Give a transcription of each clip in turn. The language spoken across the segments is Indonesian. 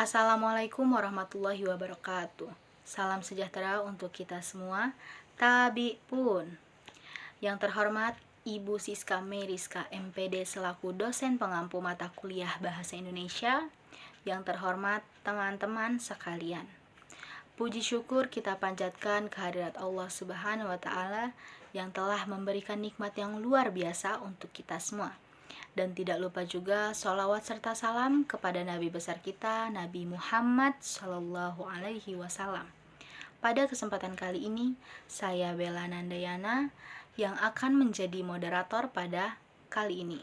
Assalamualaikum warahmatullahi wabarakatuh. Salam sejahtera untuk kita semua. Tabi pun. Yang terhormat Ibu Siska Meriska MPD selaku dosen pengampu mata kuliah Bahasa Indonesia. Yang terhormat teman-teman sekalian. Puji syukur kita panjatkan kehadirat Allah Subhanahu wa Ta'ala yang telah memberikan nikmat yang luar biasa untuk kita semua. Dan tidak lupa juga sholawat serta salam kepada Nabi besar kita, Nabi Muhammad Shallallahu Alaihi Wasallam. Pada kesempatan kali ini, saya Bella Nandayana yang akan menjadi moderator pada kali ini.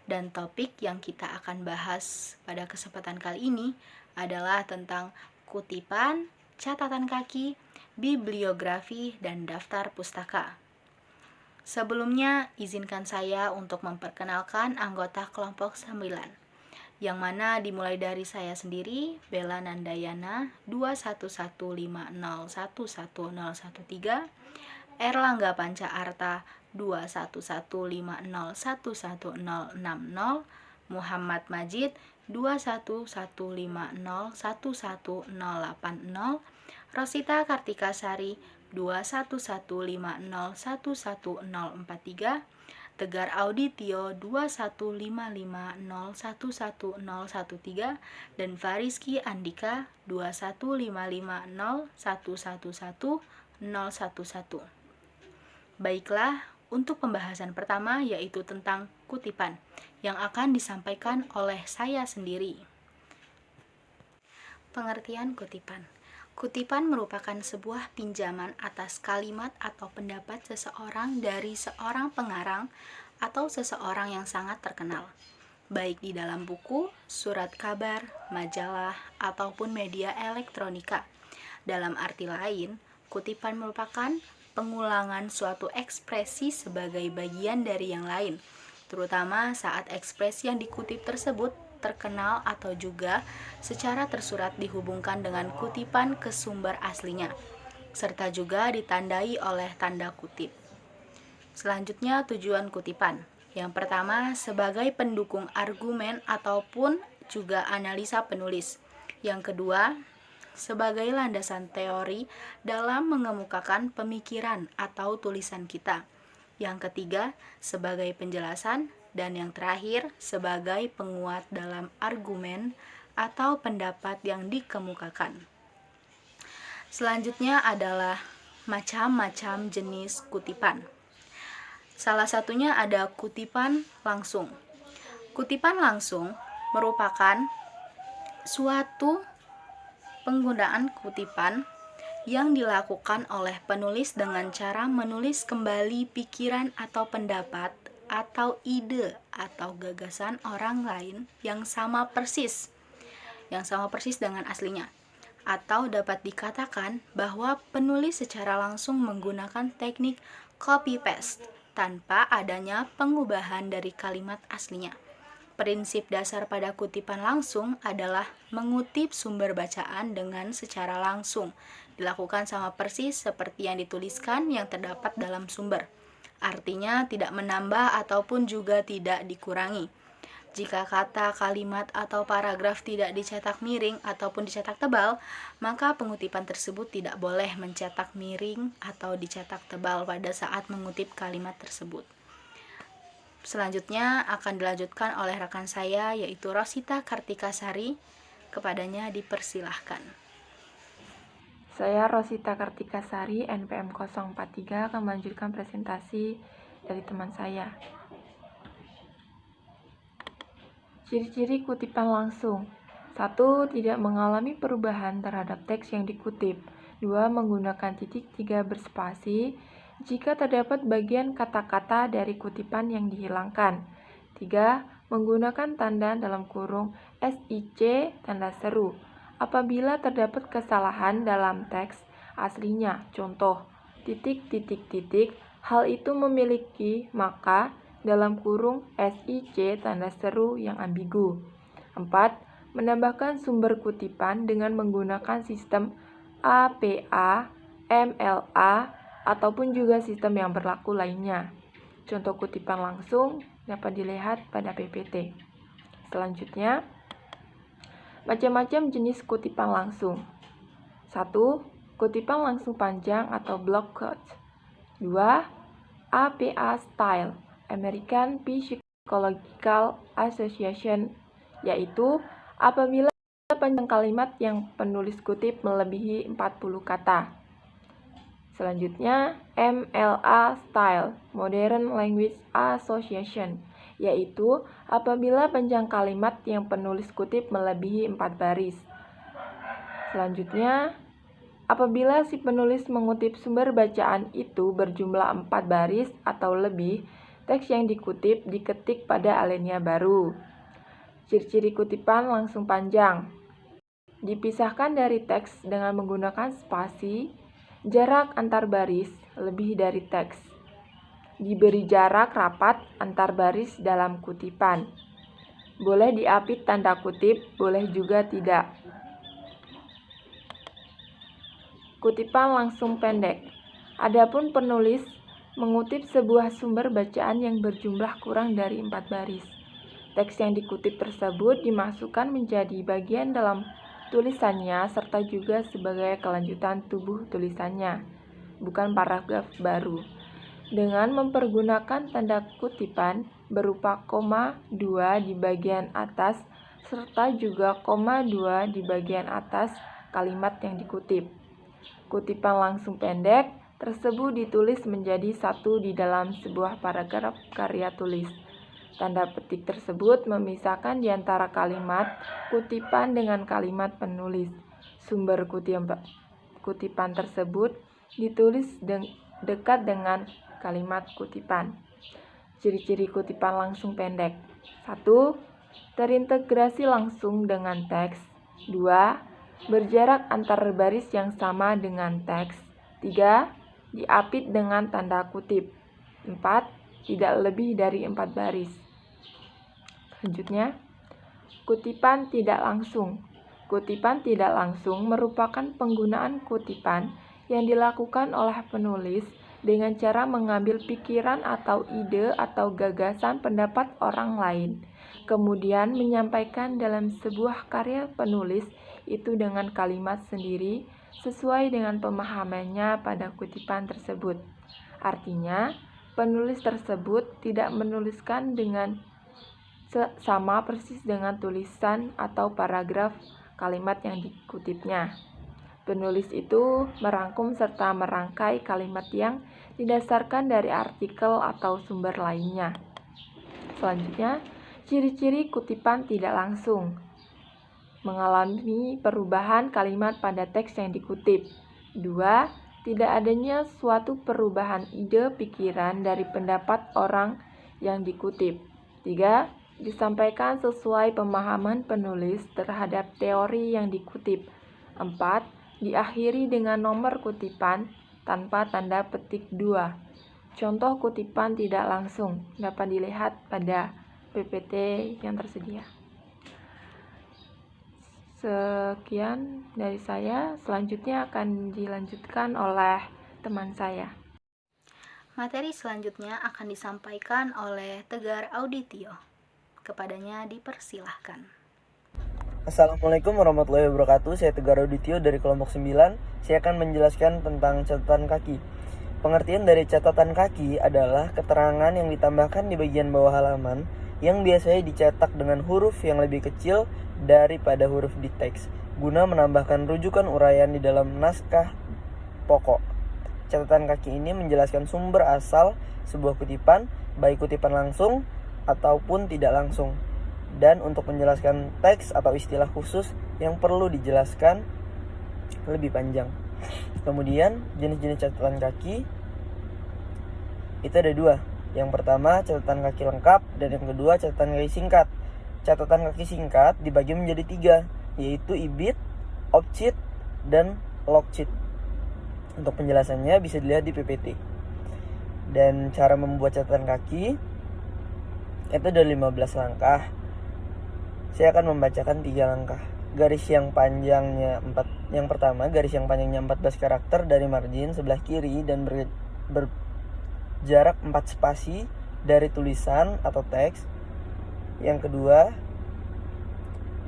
Dan topik yang kita akan bahas pada kesempatan kali ini adalah tentang kutipan, catatan kaki, bibliografi, dan daftar pustaka. Sebelumnya, izinkan saya untuk memperkenalkan anggota kelompok 9, yang mana dimulai dari saya sendiri, Bella Nandayana 2115011013, Erlangga Panca Arta 2115011060, Muhammad Majid 2115011080, Rosita Kartika Sari 2115011043, Tegar Auditio 2155011013, dan Fariski Andika 215501111011. Baiklah, untuk pembahasan pertama yaitu tentang kutipan yang akan disampaikan oleh saya sendiri. Pengertian kutipan. Kutipan merupakan sebuah pinjaman atas kalimat atau pendapat seseorang dari seorang pengarang atau seseorang yang sangat terkenal, baik di dalam buku, surat kabar, majalah, ataupun media elektronika. Dalam arti lain, kutipan merupakan pengulangan suatu ekspresi sebagai bagian dari yang lain, terutama saat ekspresi yang dikutip tersebut terkenal atau juga secara tersurat dihubungkan dengan kutipan ke sumber aslinya, serta juga ditandai oleh tanda kutip. Selanjutnya, tujuan kutipan. Yang pertama, sebagai pendukung argumen ataupun juga analisa penulis. Yang kedua, sebagai landasan teori dalam mengemukakan pemikiran atau tulisan kita. Yang ketiga, sebagai penjelasan. Dan yang terakhir, sebagai penguat dalam argumen atau pendapat yang dikemukakan. Selanjutnya adalah macam-macam jenis kutipan. Salah satunya ada kutipan langsung. Kutipan langsung merupakan suatu penggunaan kutipan yang dilakukan oleh penulis dengan cara menulis kembali pikiran atau pendapat atau ide atau gagasan orang lain yang sama persis dengan aslinya. Atau dapat dikatakan bahwa penulis secara langsung menggunakan teknik copy-paste tanpa adanya pengubahan dari kalimat aslinya. Prinsip dasar pada kutipan langsung adalah mengutip sumber bacaan dengan secara langsung, dilakukan sama persis seperti yang dituliskan yang terdapat dalam sumber. Artinya tidak menambah ataupun juga tidak dikurangi. Jika kata, kalimat, atau paragraf tidak dicetak miring ataupun dicetak tebal, maka pengutipan tersebut tidak boleh mencetak miring atau dicetak tebal pada saat mengutip kalimat tersebut. Selanjutnya akan dilanjutkan oleh rekan saya yaitu Rosita Kartika Sari. Kepadanya dipersilahkan. Saya Rosita Kartika Sari, NPM 043, akan melanjutkan presentasi dari teman saya. Ciri-ciri kutipan langsung. 1. Tidak mengalami perubahan terhadap teks yang dikutip. 2. Menggunakan titik 3 berspasi jika terdapat bagian kata-kata dari kutipan yang dihilangkan. 3. Menggunakan tanda dalam kurung SIC tanda seru apabila terdapat kesalahan dalam teks aslinya. Contoh, titik, hal itu memiliki maka dalam kurung SIC tanda seru yang ambigu. 4. Menambahkan sumber kutipan dengan menggunakan sistem APA, MLA, ataupun juga sistem yang berlaku lainnya. Contoh kutipan langsung dapat dilihat pada PPT. Selanjutnya, Macam-macam jenis kutipan langsung. 1. Kutipan langsung panjang atau block quotes. 2. APA style, American Psychological Association, yaitu apabila panjang kalimat yang penulis kutip melebihi 40 kata. Selanjutnya, MLA style, Modern Language Association, yaitu apabila panjang kalimat yang penulis kutip melebihi 4 baris. Selanjutnya, apabila si penulis mengutip sumber bacaan itu berjumlah 4 baris atau lebih, teks yang dikutip diketik pada alinea baru. Ciri-ciri kutipan langsung panjang. Dipisahkan dari teks dengan menggunakan spasi, jarak antar baris lebih dari teks. Diberi jarak rapat antar baris dalam kutipan. Boleh diapit tanda kutip, boleh juga tidak. Kutipan langsung pendek. Adapun penulis mengutip sebuah sumber bacaan yang berjumlah kurang dari 4 baris. Teks yang dikutip tersebut dimasukkan menjadi bagian dalam tulisannya serta juga sebagai kelanjutan tubuh tulisannya, bukan paragraf baru. Dengan mempergunakan tanda kutipan berupa koma 2 di bagian atas serta juga koma 2 di bagian atas kalimat yang dikutip. Kutipan langsung pendek tersebut ditulis menjadi satu di dalam sebuah paragraf karya tulis. Tanda petik tersebut memisahkan di antara kalimat kutipan dengan kalimat penulis. Sumber kutipan tersebut ditulis dekat dengan kalimat kutipan. Ciri-ciri kutipan langsung pendek. 1. Terintegrasi langsung dengan teks. 2. Berjarak antar baris yang sama dengan teks. 3. Diapit dengan tanda kutip. 4. Tidak lebih dari 4 baris. Selanjutnya, kutipan tidak langsung. Kutipan tidak langsung merupakan penggunaan kutipan yang dilakukan oleh penulis dengan cara mengambil pikiran atau ide atau gagasan pendapat orang lain, kemudian menyampaikan dalam sebuah karya penulis itu dengan kalimat sendiri sesuai dengan pemahamannya pada kutipan tersebut. Artinya, penulis tersebut tidak menuliskan dengan sama persis dengan tulisan atau paragraf kalimat yang dikutipnya. Penulis itu merangkum serta merangkai kalimat yang didasarkan dari artikel atau sumber lainnya. Selanjutnya, ciri-ciri kutipan tidak langsung. Mengalami perubahan kalimat pada teks yang dikutip. 2. Tidak adanya suatu perubahan ide pikiran dari pendapat orang yang dikutip. 3. Disampaikan sesuai pemahaman penulis terhadap teori yang dikutip. 4. Diakhiri dengan nomor kutipan tanpa tanda petik 2. Contoh kutipan tidak langsung dapat dilihat pada PPT yang tersedia. Sekian dari saya, selanjutnya akan dilanjutkan oleh teman saya. Materi selanjutnya akan disampaikan oleh Tegar Auditio. Kepadanya dipersilahkan. Assalamualaikum warahmatullahi wabarakatuh. Saya Tegar Auditio dari kelompok 9. Saya akan menjelaskan tentang catatan kaki. Pengertian dari catatan kaki adalah keterangan yang ditambahkan di bagian bawah halaman yang biasanya dicetak dengan huruf yang lebih kecil daripada huruf di teks, guna menambahkan rujukan uraian di dalam naskah pokok. Catatan kaki ini menjelaskan sumber asal sebuah kutipan, baik kutipan langsung ataupun tidak langsung, dan untuk menjelaskan teks atau istilah khusus yang perlu dijelaskan lebih panjang. Kemudian jenis-jenis catatan kaki itu ada 2. Yang pertama catatan kaki lengkap dan yang kedua catatan kaki singkat. Catatan kaki singkat dibagi menjadi 3, yaitu ibid, objit, dan logsheet. Untuk penjelasannya bisa dilihat di PPT. Dan cara membuat catatan kaki itu ada 15 langkah. Saya akan membacakan 3 langkah. Garis yang panjangnya 4. Yang pertama, garis yang panjangnya 14 karakter dari margin sebelah kiri dan berjarak 4 spasi dari tulisan atau teks. Yang kedua,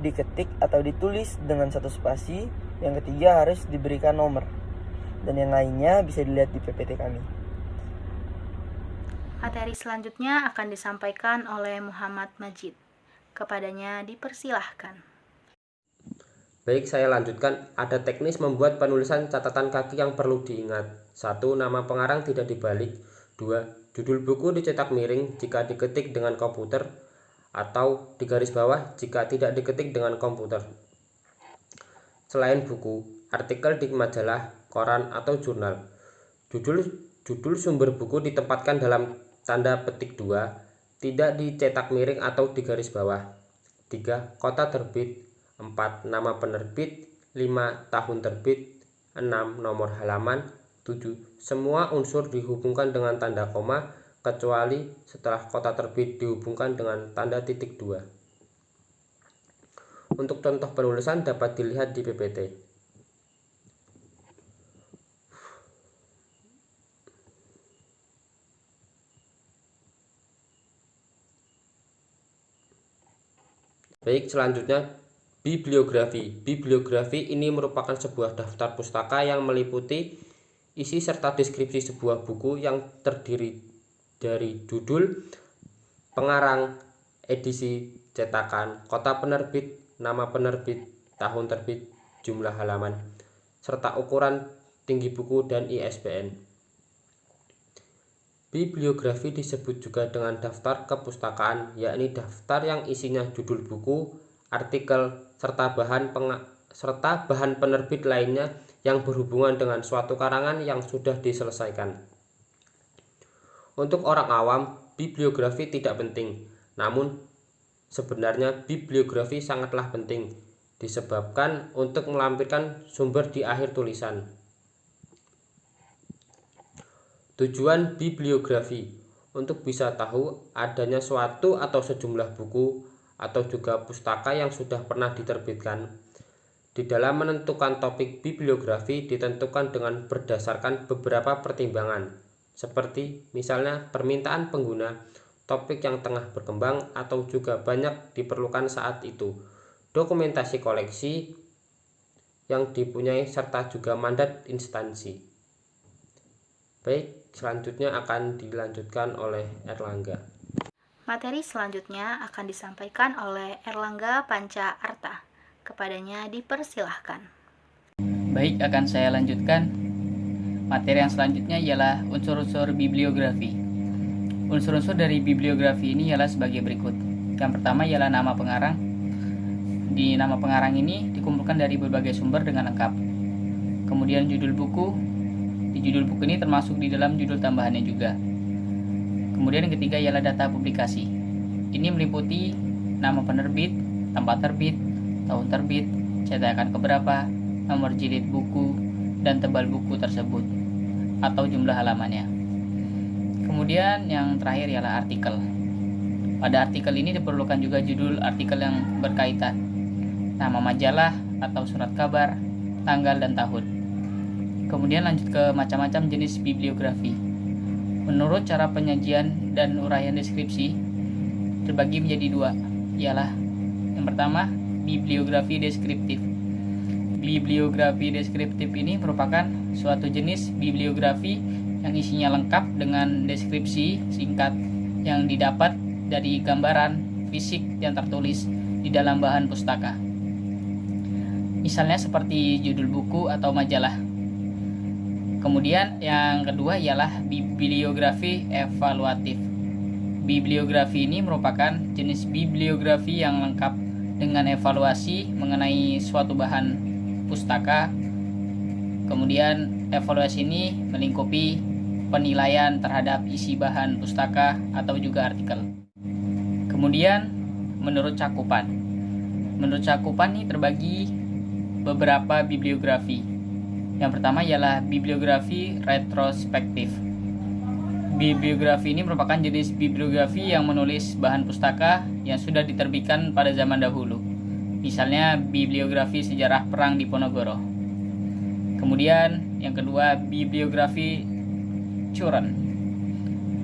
diketik atau ditulis dengan satu spasi, yang ketiga harus diberikan nomor, dan yang lainnya bisa dilihat di PPT kami. Materi selanjutnya akan disampaikan oleh Muhammad Majid. Kepadanya dipersilahkan. Baik, saya lanjutkan. Ada teknis membuat penulisan catatan kaki yang perlu diingat. 1. Nama pengarang tidak dibalik. 2. Judul buku dicetak miring jika diketik dengan komputer atau di garis bawah jika tidak diketik dengan komputer. Selain buku, artikel di majalah, koran, atau jurnal. Judul sumber buku ditempatkan dalam tanda petik 2, tidak dicetak miring atau di garis bawah. 3. Kota terbit. 4. Nama penerbit. 5. Tahun terbit. 6. Nomor halaman. 7. Semua unsur dihubungkan dengan tanda koma, kecuali setelah kota terbit dihubungkan dengan tanda titik 2. Untuk contoh penulisan dapat dilihat di PPT. Baik, selanjutnya bibliografi. Bibliografi ini merupakan sebuah daftar pustaka yang meliputi isi serta deskripsi sebuah buku yang terdiri dari judul, pengarang, edisi, cetakan, kota penerbit, nama penerbit, tahun terbit, jumlah halaman, serta ukuran tinggi buku dan ISBN. Bibliografi disebut juga dengan daftar kepustakaan, yakni daftar yang isinya judul buku, artikel, serta bahan penerbit lainnya yang berhubungan dengan suatu karangan yang sudah diselesaikan. Untuk orang awam, bibliografi tidak penting, namun sebenarnya bibliografi sangatlah penting, disebabkan untuk melampirkan sumber di akhir tulisan. Tujuan bibliografi untuk bisa tahu adanya suatu atau sejumlah buku atau juga pustaka yang sudah pernah diterbitkan. Di dalam menentukan topik bibliografi ditentukan dengan berdasarkan beberapa pertimbangan, seperti misalnya permintaan pengguna, topik yang tengah berkembang atau juga banyak diperlukan saat itu, dokumentasi koleksi yang dipunyai serta juga mandat instansi. Baik, selanjutnya akan dilanjutkan oleh Erlangga. Materi selanjutnya akan disampaikan oleh Erlangga Panca Arta. Kepadanya dipersilahkan. Baik, akan saya lanjutkan. Materi yang selanjutnya ialah unsur-unsur bibliografi. Unsur-unsur dari bibliografi ini ialah sebagai berikut. Yang pertama ialah nama pengarang. Di nama pengarang ini dikumpulkan dari berbagai sumber dengan lengkap. Kemudian judul buku. Di judul buku ini termasuk di dalam judul tambahannya juga. Kemudian yang ketiga ialah data publikasi. Ini meliputi nama penerbit, tempat terbit, tahun terbit, cetakan keberapa, nomor jilid buku, dan tebal buku tersebut, atau jumlah halamannya. Kemudian yang terakhir ialah artikel. Pada artikel ini diperlukan juga judul artikel yang berkaitan, nama majalah atau surat kabar, tanggal dan tahun. Kemudian lanjut ke macam-macam jenis bibliografi. Menurut cara penyajian dan uraian deskripsi terbagi menjadi dua, ialah yang pertama bibliografi deskriptif. Bibliografi deskriptif ini merupakan suatu jenis bibliografi yang isinya lengkap dengan deskripsi singkat yang didapat dari gambaran fisik yang tertulis di dalam bahan pustaka. Misalnya seperti judul buku atau majalah. Kemudian yang kedua ialah bibliografi evaluatif. Bibliografi ini merupakan jenis bibliografi yang lengkap dengan evaluasi mengenai suatu bahan pustaka. Kemudian evaluasi ini melingkupi penilaian terhadap isi bahan pustaka atau juga artikel. Kemudian menurut cakupan. Menurut cakupan ini terbagi beberapa bibliografi. Yang pertama ialah bibliografi retrospektif. Bibliografi ini merupakan jenis bibliografi yang menulis bahan pustaka yang sudah diterbitkan pada zaman dahulu. Misalnya bibliografi sejarah perang Diponegoro. Kemudian yang kedua bibliografi current.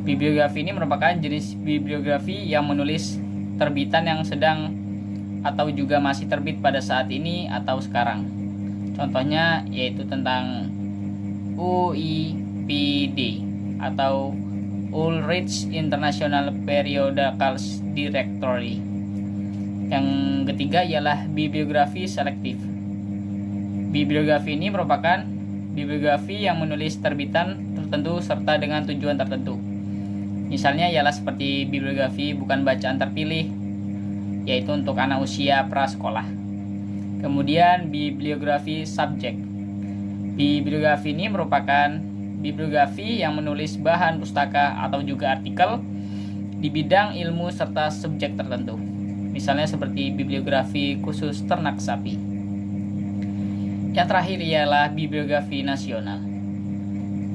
Bibliografi ini merupakan jenis bibliografi yang menulis terbitan yang sedang atau juga masih terbit pada saat ini atau sekarang. Contohnya yaitu tentang UIPD atau Ulrich International Periodical Directory. Yang ketiga ialah bibliografi selektif. Bibliografi ini merupakan bibliografi yang menulis terbitan tertentu serta dengan tujuan tertentu. Misalnya ialah seperti bibliografi bukan bacaan terpilih, yaitu untuk anak usia prasekolah. Kemudian bibliografi subjek. Bibliografi ini merupakan bibliografi yang menulis bahan pustaka atau juga artikel di bidang ilmu serta subjek tertentu. Misalnya seperti bibliografi khusus ternak sapi. Yang terakhir ialah bibliografi nasional.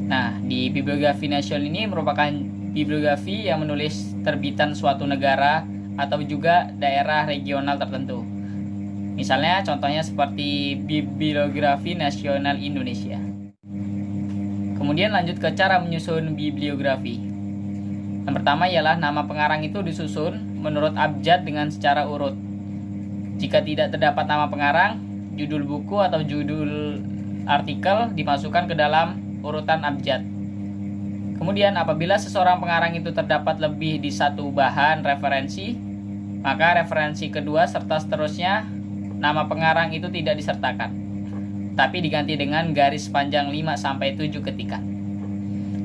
Nah, di bibliografi nasional ini merupakan bibliografi yang menulis terbitan suatu negara atau juga daerah regional tertentu. Misalnya contohnya seperti Bibliografi Nasional Indonesia. Kemudian lanjut ke cara menyusun bibliografi. Yang pertama ialah nama pengarang itu disusun menurut abjad dengan secara urut. Jika tidak terdapat nama pengarang, judul buku atau judul artikel dimasukkan ke dalam urutan abjad. Kemudian apabila seseorang pengarang itu terdapat lebih di satu bahan referensi, maka referensi kedua serta seterusnya nama pengarang itu tidak disertakan, tapi diganti dengan garis panjang 5-7 ketikan.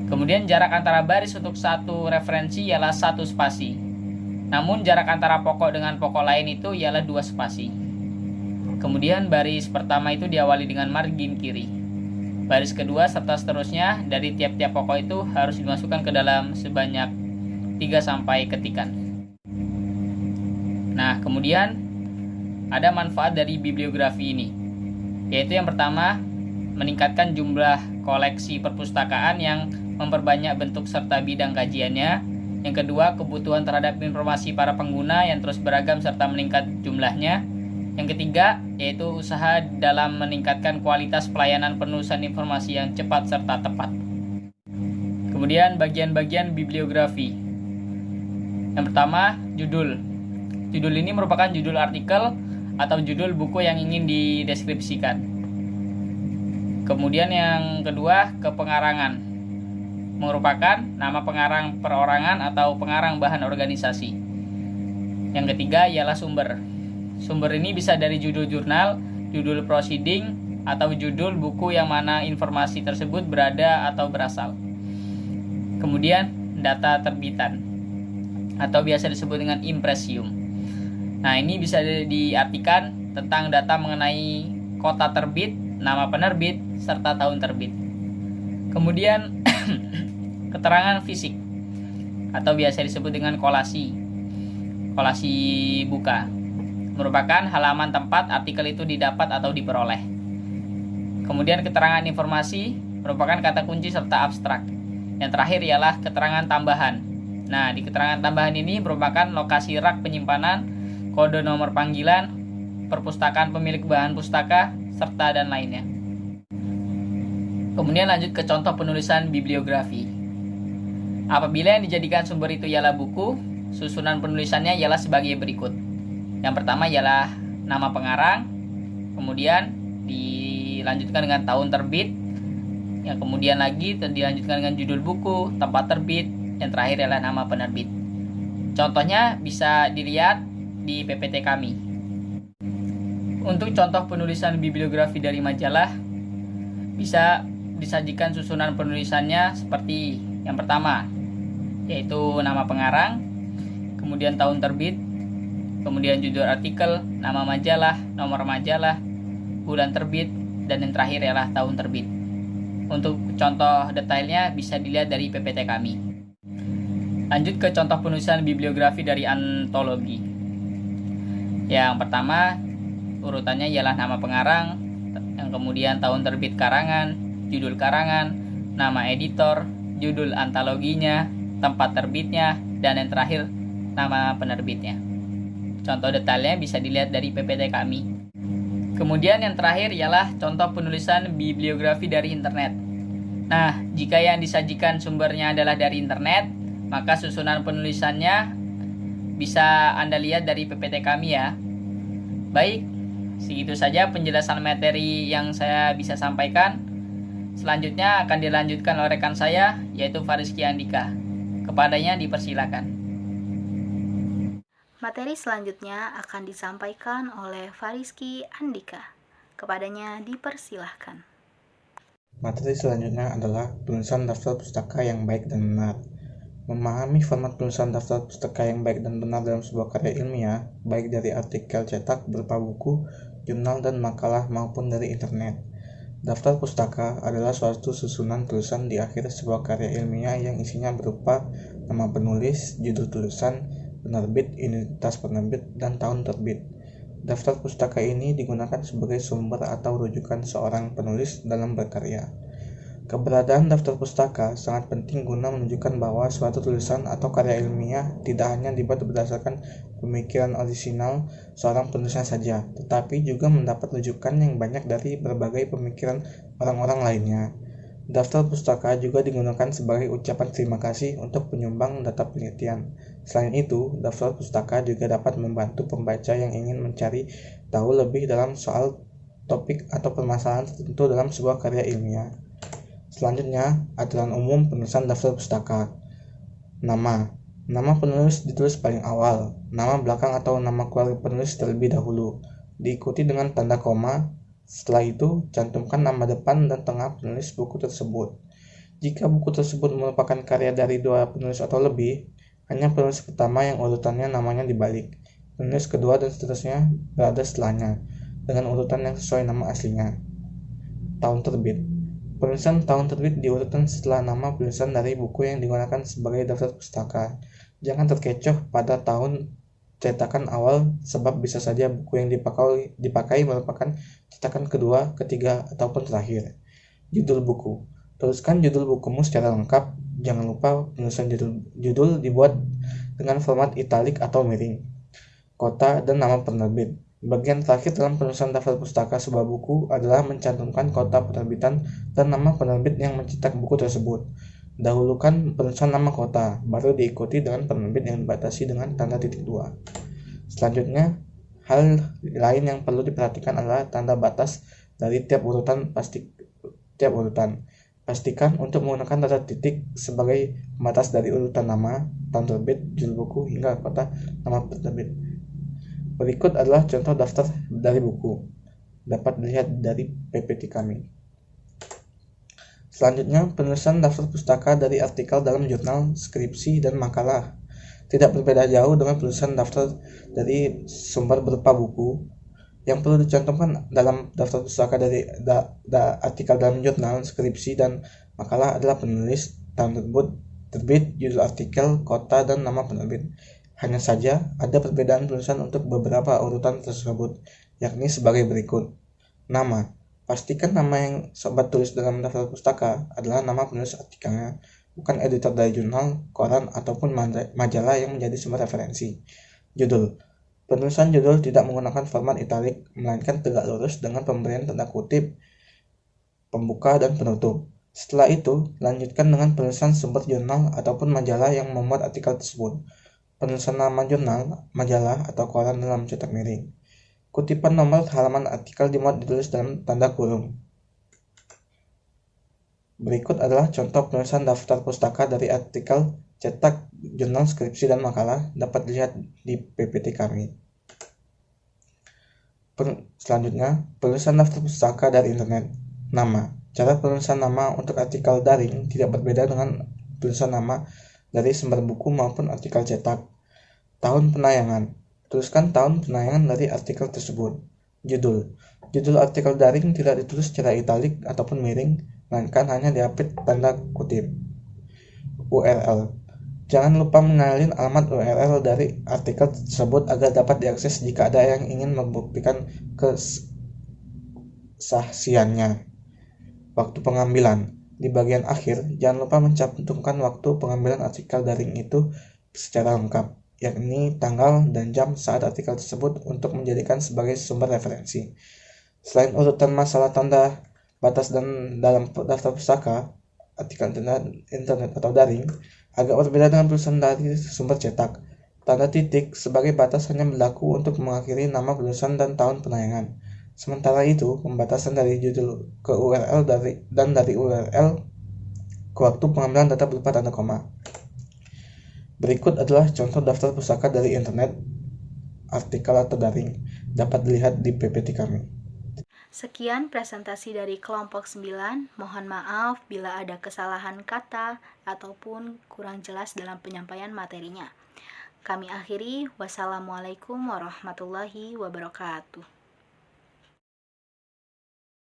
Kemudian jarak antara baris untuk satu referensi ialah 1 spasi. Namun jarak antara pokok dengan pokok lain itu ialah 2 spasi. Kemudian baris pertama itu diawali dengan margin kiri. Baris kedua serta seterusnya dari tiap-tiap pokok itu harus dimasukkan ke dalam sebanyak 3 ketikan. Nah, kemudian ada manfaat dari bibliografi ini, yaitu yang pertama, meningkatkan jumlah koleksi perpustakaan yang memperbanyak bentuk serta bidang kajiannya. Yang kedua, kebutuhan terhadap informasi para pengguna yang terus beragam serta meningkat jumlahnya. Yang ketiga, yaitu usaha dalam meningkatkan kualitas pelayanan penulisan informasi yang cepat serta tepat. Kemudian bagian-bagian bibliografi. Yang pertama, judul. Judul ini merupakan judul artikel atau judul buku yang ingin dideskripsikan. Kemudian yang kedua, kepengarangan. Merupakan nama pengarang perorangan atau pengarang bahan organisasi. Yang ketiga ialah sumber. Sumber ini bisa dari judul jurnal, judul proceeding, atau judul buku yang mana informasi tersebut berada atau berasal. Kemudian data terbitan atau biasa disebut dengan impresium. Nah, ini bisa diartikan tentang data mengenai kota terbit, nama penerbit, serta tahun terbit. Kemudian keterangan fisik atau biasa disebut dengan kolasi. Kolasi buka merupakan halaman tempat artikel itu didapat atau diperoleh. Kemudian keterangan informasi merupakan kata kunci serta abstrak. Yang terakhir ialah keterangan tambahan. Nah, di keterangan tambahan ini merupakan lokasi rak penyimpanan, kode nomor panggilan, perpustakaan pemilik bahan pustaka, serta dan lainnya. Kemudian lanjut ke contoh penulisan bibliografi. Apabila yang dijadikan sumber itu ialah buku, susunan penulisannya ialah sebagai berikut. Yang pertama ialah nama pengarang, kemudian dilanjutkan dengan tahun terbit, yang kemudian lagi dilanjutkan dengan judul buku, tempat terbit, yang terakhir adalah nama penerbit. Contohnya bisa dilihat di PPT kami. Untuk contoh penulisan bibliografi dari majalah, bisa disajikan susunan penulisannya seperti yang pertama, yaitu nama pengarang, kemudian tahun terbit, kemudian judul artikel, nama majalah, nomor majalah, bulan terbit, dan yang terakhir adalah tahun terbit. Untuk contoh detailnya bisa dilihat dari PPT kami. Lanjut ke contoh penulisan bibliografi dari antologi. Yang pertama, urutannya ialah nama pengarang, yang kemudian tahun terbit karangan, judul karangan, nama editor, judul antologinya, tempat terbitnya, dan yang terakhir nama penerbitnya. Contoh detailnya bisa dilihat dari PPT kami. Kemudian yang terakhir ialah contoh penulisan bibliografi dari internet. Nah, jika yang disajikan sumbernya adalah dari internet, maka susunan penulisannya bisa Anda lihat dari PPT kami ya. Baik, segitu saja penjelasan materi yang saya bisa sampaikan. Selanjutnya akan dilanjutkan oleh rekan saya, yaitu Fariski Andika. Kepadanya dipersilakan. Materi selanjutnya akan disampaikan oleh Fariski Andika. Kepadanya dipersilahkan. Materi selanjutnya adalah penulisan daftar pustaka yang baik dan benar. Memahami format penulisan daftar pustaka yang baik dan benar dalam sebuah karya ilmiah, baik dari artikel cetak berupa buku, jurnal, dan makalah maupun dari internet. Daftar pustaka adalah suatu susunan tulisan di akhir sebuah karya ilmiah yang isinya berupa nama penulis, judul tulisan, penerbit, identitas penerbit, dan tahun terbit. Daftar pustaka ini digunakan sebagai sumber atau rujukan seorang penulis dalam berkarya. Keberadaan daftar pustaka sangat penting guna menunjukkan bahwa suatu tulisan atau karya ilmiah tidak hanya dibuat berdasarkan pemikiran orisinal seorang penulisnya saja, tetapi juga mendapat rujukan yang banyak dari berbagai pemikiran orang-orang lainnya. Daftar pustaka juga digunakan sebagai ucapan terima kasih untuk penyumbang data penelitian. Selain itu, daftar pustaka juga dapat membantu pembaca yang ingin mencari tahu lebih dalam soal topik atau permasalahan tertentu dalam sebuah karya ilmiah. Selanjutnya, aturan umum penulisan daftar pustaka. Nama. Nama penulis ditulis paling awal. Nama belakang atau nama keluarga penulis terlebih dahulu, diikuti dengan tanda koma. Setelah itu, cantumkan nama depan dan tengah penulis buku tersebut. Jika buku tersebut merupakan karya dari 2 penulis atau lebih, hanya penulis pertama yang urutannya namanya dibalik. Penulis kedua dan seterusnya berada setelahnya, dengan urutan yang sesuai nama aslinya. Tahun terbit. Penulisan tahun terbit diurutkan setelah nama penulisan dari buku yang digunakan sebagai daftar pustaka. Jangan terkecoh pada tahun cetakan awal, sebab bisa saja buku yang dipakai merupakan cetakan kedua, ketiga, ataupun terakhir. Judul buku. Tuliskan judul bukumu secara lengkap. Jangan lupa penulisan judul dibuat dengan format italik atau miring. Kota dan nama penerbit. Bagian terakhir dalam penulisan daftar pustaka sebuah buku adalah mencantumkan kota penerbitan dan nama penerbit yang mencetak buku tersebut. Dahulukan penulisan nama kota, baru diikuti dengan penerbit yang dibatasi dengan tanda titik 2. Selanjutnya, hal lain yang perlu diperhatikan adalah tanda batas dari tiap urutan. Pastikan untuk menggunakan tanda titik sebagai pembatas dari urutan nama, tahun terbit, judul buku, hingga kota nama penerbit. Berikut adalah contoh daftar dari buku. Dapat dilihat dari PPT kami. Selanjutnya, penulisan daftar pustaka dari artikel dalam jurnal, skripsi, dan makalah. Tidak berbeda jauh dengan penulisan daftar dari sumber berupa buku. Yang perlu dicantumkan dalam daftar pustaka dari artikel dalam jurnal, skripsi, dan makalah adalah penulis, tahun terbit, judul artikel, kota, dan nama penerbit. Hanya saja, ada perbedaan penulisan untuk beberapa urutan tersebut, yakni sebagai berikut. Nama. Pastikan nama yang sobat tulis dalam daftar pustaka adalah nama penulis artikelnya, bukan editor dari jurnal, koran, ataupun majalah yang menjadi sumber referensi. Judul. Penulisan judul tidak menggunakan format italik, melainkan tegak lurus dengan pemberian tanda kutip, pembuka, dan penutup. Setelah itu, lanjutkan dengan penulisan sumber jurnal ataupun majalah yang memuat artikel tersebut. Penulisan nama jurnal, majalah, atau koran dalam cetak miring. Kutipan nomor halaman artikel ditulis dalam tanda kurung. Berikut adalah contoh penulisan daftar pustaka dari artikel, cetak, jurnal, skripsi, dan makalah. Dapat dilihat di PPT kami. Selanjutnya, penulisan daftar pustaka dari internet. Nama. Cara penulisan nama untuk artikel daring tidak berbeda dengan tulisan nama dari sumber buku maupun artikel cetak. Tahun penayangan. Tuliskan tahun penayangan dari artikel tersebut. Judul. Judul artikel daring tidak ditulis secara italik ataupun miring, melainkan hanya diapit tanda kutip. URL. Jangan lupa mengenalin alamat URL dari artikel tersebut agar dapat diakses jika ada yang ingin membuktikan kesaksiannya. Waktu pengambilan. Di bagian akhir, jangan lupa mencantumkan waktu pengambilan artikel daring itu secara lengkap, yakni tanggal dan jam saat artikel tersebut untuk menjadikan sebagai sumber referensi. Selain urutan masalah tanda batas dan dalam daftar pustaka, artikel internet atau daring agak berbeda dengan tulisan dari sumber cetak. Tanda titik sebagai batas hanya berlaku untuk mengakhiri nama penulisan dan tahun penayangan. Sementara itu, pembatasan dari judul ke URL dan dari URL ke waktu pengambilan data berupa tanda koma. Berikut adalah contoh daftar pustaka dari internet, artikel atau daring, dapat dilihat di PPT kami. Sekian presentasi dari kelompok 9. Mohon maaf bila ada kesalahan kata ataupun kurang jelas dalam penyampaian materinya. Kami akhiri. Wassalamualaikum warahmatullahi wabarakatuh.